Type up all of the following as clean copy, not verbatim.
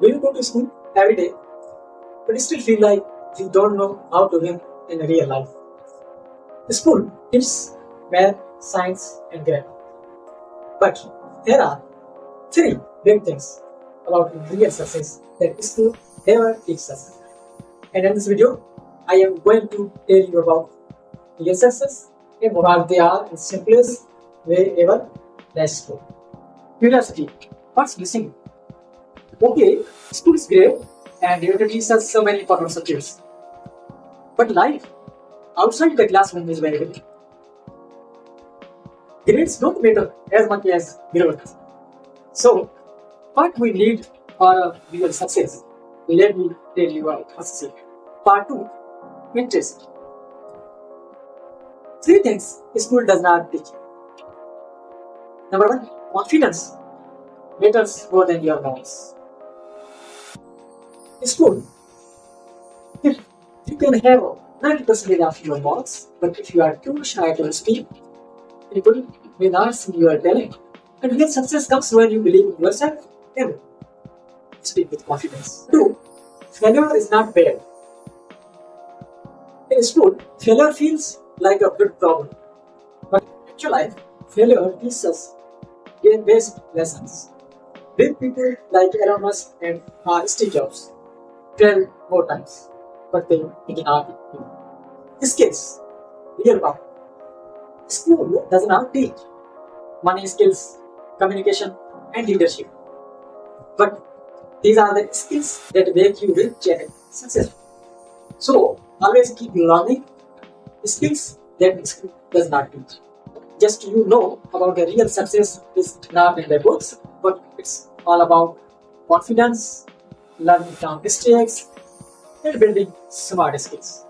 Do you go to school every day, but still feel like you don't know how to win in real life? School teaches math, science, and grammar. But there are three big things about real success that school never teaches us. And in this video, I am going to tell you about real success and what they are in simplest way ever. Let's go. Curiosity. What's missing? Okay, school is great and it teaches us so many important subjects. But life outside the classroom is very big. Grades don't matter as much as growth. So, what we need for a real success? Let me tell you about first. Part 2. Interest. Three things school does not teach. Number 1. Confidence matters more than your marks. School, if you can have 90% of your marks, but if you are too shy to speak, people may not see your talent. And real success comes when you believe in yourself and speak with confidence. 2. Failure is not bad. In school, failure feels like a big problem. But in actual life, failure teaches us game-based lessons. Big people like Elon Musk and Steve Jobs failed more times, but they did not win. Skills, real power. School does not teach money skills, communication, and leadership. But these are the skills that make you rich and successful. So always keep learning skills that school does not teach. Just you know about the real success is not in the books, but it's all about confidence, learning from mistakes, and building smart skills.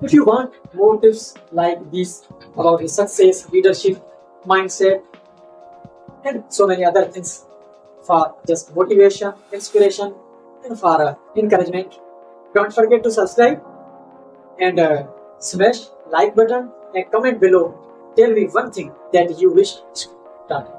If you want more tips like these about success, leadership, mindset, and so many other things for just motivation, inspiration, and for encouragement, don't forget to subscribe and smash like button and comment below. Tell me one thing that you wish to start.